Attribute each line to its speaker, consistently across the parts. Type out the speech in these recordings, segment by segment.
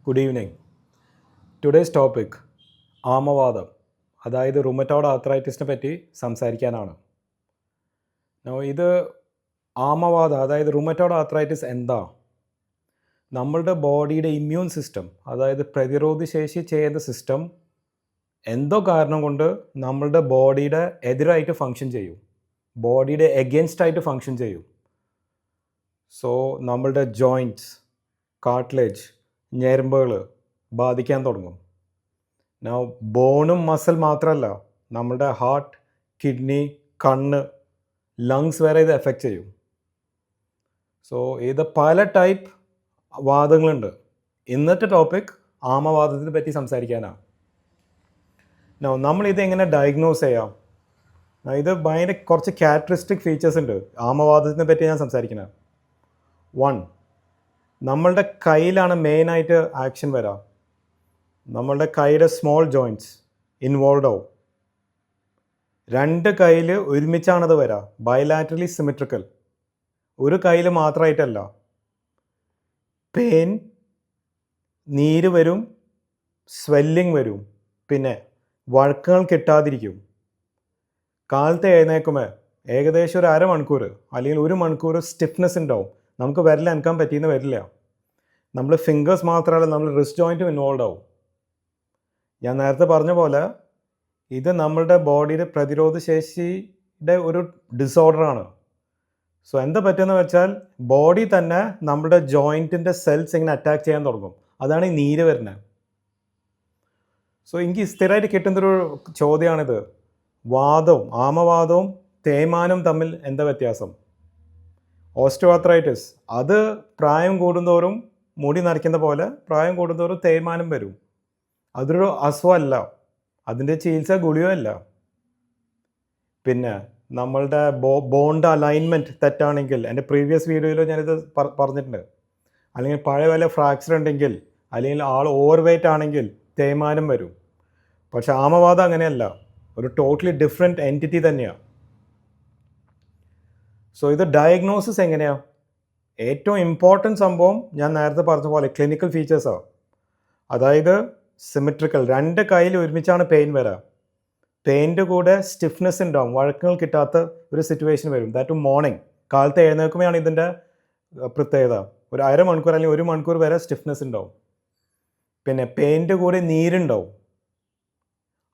Speaker 1: Good evening. Today's topic ആമവാദം, അതായത് rheumatoid ആർത്രൈറ്റിസിനെ പറ്റി സംസാരിക്കാനാണ്. ഇത് ആമവാദം അതായത് റുമറ്റോയ്ഡ് ആർത്രൈറ്റിസ് എന്താ? നമ്മളുടെ ബോഡിയുടെ ഇമ്മ്യൂൺ സിസ്റ്റം, അതായത് പ്രതിരോധശേഷി ചെയ്യുന്ന സിസ്റ്റം എന്തോ കാരണം കൊണ്ട് നമ്മളുടെ ബോഡിയുടെ എതിരായിട്ട് ഫങ്ഷൻ ചെയ്യും, ബോഡിയുടെ എഗെയിൻസ്റ്റ് ആയിട്ട് ഫങ്ഷൻ ചെയ്യും. സോ നമ്മളുടെ ജോയിൻറ്റ്സ്, കാർട്ടിലേജ്, ഞരമ്പുകൾ ബാധിക്കാൻ തുടങ്ങും. ബോണും മസിൽ മാത്രമല്ല, നമ്മളുടെ ഹാർട്ട്, കിഡ്നി, കണ്ണ്, ലങ്സ് വരെ ഇത് എഫക്റ്റ് ചെയ്യും. സോ ഇത് പല ടൈപ്പ് വാദങ്ങളുണ്ട്. ഇന്നത്തെ ടോപ്പിക് ആമവാദത്തിനെ പറ്റി സംസാരിക്കാനാണ്. നമ്മളിത് എങ്ങനെ ഡയഗ്നോസ് ചെയ്യാം? ഇത് ഭയങ്കര കുറച്ച് ക്യാരക്ടറിസ്റ്റിക് ഫീച്ചേഴ്സ് ഉണ്ട് ആമവാദത്തിനെ പറ്റി ഞാൻ സംസാരിക്കുന്നത്. 1, നമ്മളുടെ കയ്യിലാണ് മെയിനായിട്ട് ആക്ഷൻ വരാം. നമ്മളുടെ കൈയുടെ സ്മോൾ ജോയിൻറ്റ്സ് ഇൻവോൾവ് ആവും. 2 കയ്യിൽ ഒരുമിച്ചാണത് വരാം, ബൈലാറ്ററലി സിമെട്രിക്കൽ. ഒരു കയ്യിൽ മാത്രമായിട്ടല്ല. പെയിൻ, നീര് വരും, സ്വെല്ലിങ് വരും, പിന്നെ വഴക്കങ്ങൾ കിട്ടാതിരിക്കും. കാലത്ത് എഴുന്നേക്കുമ്പോൾ ഏകദേശം ഒരു അരമണിക്കൂർ അല്ലെങ്കിൽ 1 മണിക്കൂർ സ്റ്റിഫ്നെസ് ഉണ്ടാവും. നമുക്ക് വിരൽ അനക്കാൻ പറ്റിയെന്ന് വരില്ല. നമ്മൾ ഫിംഗേഴ്സ് മാത്രമല്ല, നമ്മൾ റിസ്റ്റ് ജോയിൻറ്റും ഇൻവോൾവ് ആവും. ഞാൻ നേരത്തെ പറഞ്ഞ പോലെ ഇത് നമ്മളുടെ ബോഡിയുടെ പ്രതിരോധശേഷിയുടെ ഒരു ഡിസോർഡറാണ്. സോ എന്താ പറ്റുമെന്ന് വെച്ചാൽ ബോഡി തന്നെ നമ്മുടെ ജോയിൻറ്റിൻ്റെ സെൽസ് ഇങ്ങനെ അറ്റാക്ക് ചെയ്യാൻ തുടങ്ങും. അതാണ് ഈ നീര് വരുന്നത്. സോ എനിക്ക് സ്ഥിരമായിട്ട് കിട്ടുന്നൊരു ചോദ്യമാണിത്. ആമവാദവും തേയ്മാനവും തമ്മിൽ എന്താ വ്യത്യാസം? ഓസ്റ്റിയോആർത്രൈറ്റിസ് അത് പ്രായം കൂടുന്തോറും മുടി നരയ്ക്കുന്ന പോലെ പ്രായം കൂടുന്തോറും തേയ്മാനം വരും. അതൊരു അസുഖമല്ല, അതിൻ്റെ ചികിത്സ ഗുളികയല്ല. പിന്നെ നമ്മളുടെ ബോണ്ട് അലൈൻമെൻറ്റ് തെറ്റാണെങ്കിൽ, എൻ്റെ പ്രീവിയസ് വീഡിയോയിൽ ഞാനിത് പറഞ്ഞിട്ടുണ്ട്. അല്ലെങ്കിൽ പഴയ വല്ല ഫ്രാക്ചർ ഉണ്ടെങ്കിൽ, അല്ലെങ്കിൽ ആൾ ഓവർ വെയ്റ്റ് ആണെങ്കിൽ തേയ്മാനം വരും. പക്ഷെ ആമവാദം അങ്ങനെയല്ല, ഒരു ടോട്ടലി ഡിഫറെൻറ്റ് എൻറ്റിറ്റി തന്നെയാണ്. സോ ഇത് ഡയഗ്നോസിസ് എങ്ങനെയാണ്? ഏറ്റവും ഇമ്പോർട്ടൻറ്റ് സംഭവം ഞാൻ നേരത്തെ പറഞ്ഞ പോലെ ക്ലിനിക്കൽ ഫീച്ചേഴ്സാണ്. അതായത് സിമെട്രിക്കൽ, 2 കയ്യിൽ ഒരുമിച്ചാണ് പെയിൻ വരിക. പെയിൻ്റെ കൂടെ സ്റ്റിഫ്നെസ് ഉണ്ടാവും, വഴക്കങ്ങൾ കിട്ടാത്ത ഒരു സിറ്റുവേഷൻ വരും. ദാറ്റ് മോർണിംഗ്, കാലത്ത് എഴുന്നേൽക്കുമ്പോഴാണ് ഇതിൻ്റെ പ്രത്യേകത. ഒരു അരമണിക്കൂർ അല്ലെങ്കിൽ 1 മണിക്കൂർ വരെ സ്റ്റിഫ്നെസ് ഉണ്ടാവും. പിന്നെ പെയിൻ്റെ കൂടെ നീരുണ്ടാവും.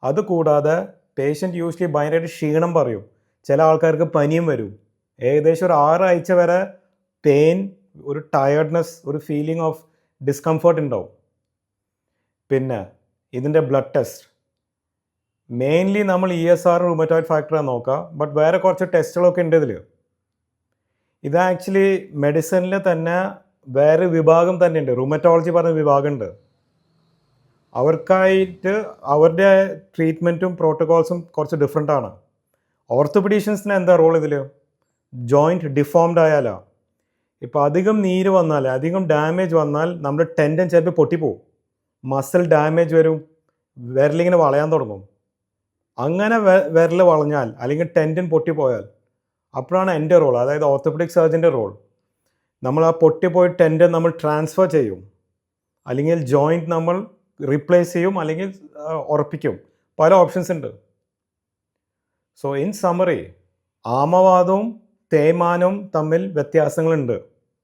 Speaker 1: അതുകൂടാതെ പേഷ്യൻറ്റ് യൂഷ്വലി ഭയങ്കരമായിട്ട് ക്ഷീണം പറയും. ചില ആൾക്കാർക്ക് പനിയും വരും. ഏകദേശം ഒരു 6 ആഴ്ച വരെ പെയിൻ, ഒരു ടയർഡ്നെസ്, ഒരു ഫീലിംഗ് ഓഫ് ഡിസ്കംഫർട്ട് ഉണ്ടാവും. പിന്നെ ഇതിൻ്റെ ബ്ലഡ് ടെസ്റ്റ് മെയിൻലി നമ്മൾ ESR റുമറ്റോയ്ഡ് ഫാക്ടറാണ് നോക്കുക. ബട്ട് വേറെ കുറച്ച് ടെസ്റ്റുകളൊക്കെ ഉണ്ട് ഇതിൽ. ഇത് ആക്ച്വലി മെഡിസിനിൽ തന്നെ വേറെ വിഭാഗം തന്നെ ഉണ്ട്, റുമറ്റോളജി പറഞ്ഞ വിഭാഗമുണ്ട്. അവർക്കായിട്ട് അവരുടെ ട്രീറ്റ്മെൻറ്റും പ്രോട്ടോകോൾസും കുറച്ച് ഡിഫറെൻ്റ് ആണ്. ഓർത്തോപീഡീഷ്യൻസിന് എന്താ റോൾ ഇതിൽ? ജോയിൻറ്റ് ഡിഫോംഡ് ആയാലോ, ഇപ്പോൾ അധികം നീര് വന്നാൽ, അധികം ഡാമേജ് വന്നാൽ നമ്മുടെ ടെൻഡൻ ചിലപ്പോൾ പൊട്ടിപ്പോവും, മസിൽ ഡാമേജ് വരും, വിരലിങ്ങനെ വളയാൻ തുടങ്ങും. അങ്ങനെ വിരൽ വളഞ്ഞാൽ അല്ലെങ്കിൽ ടെൻഡൻ പൊട്ടിപ്പോയാൽ അപ്പോഴാണ് എൻ്റെ റോൾ, അതായത് ഓർത്തോപെഡിക് സർജൻ്റെ റോൾ. നമ്മൾ ആ പൊട്ടിപ്പോയി ടെൻഡൻ നമ്മൾ ട്രാൻസ്ഫർ ചെയ്യും, അല്ലെങ്കിൽ ജോയിൻറ്റ് നമ്മൾ റീപ്ലേസ് ചെയ്യും, അല്ലെങ്കിൽ ഉറപ്പിക്കും. പല ഓപ്ഷൻസ് ഉണ്ട്. സോ ഇൻ സമ്മറി, ആമവാദവും തേയ്മാനവും തമ്മിൽ വ്യത്യാസങ്ങളുണ്ട്.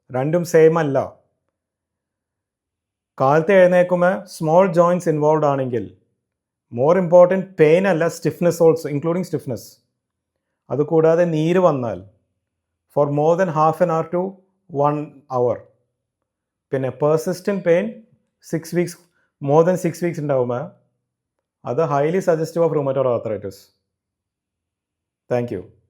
Speaker 1: രണ്ടും സെയിം അല്ല. കാലത്ത് എഴുന്നേക്കുമ്പോൾ സ്മോൾ ജോയിൻറ്റ്സ് ഇൻവോൾവ് ആണെങ്കിൽ മോർ ഇമ്പോർട്ടൻറ്റ് പെയിൻ അല്ല, സ്റ്റിഫ്നെസ് ഓൾസോ, ഇൻക്ലൂഡിങ് സ്റ്റിഫ്നെസ്. അതുകൂടാതെ നീര് വന്നാൽ for more than half an hour to 1 hour. പിന്നെ persistent pain 6 weeks, more than 6 weeks ഉണ്ടാവുമ്പോൾ അത് highly suggestive of rheumatoid arthritis. Thank U.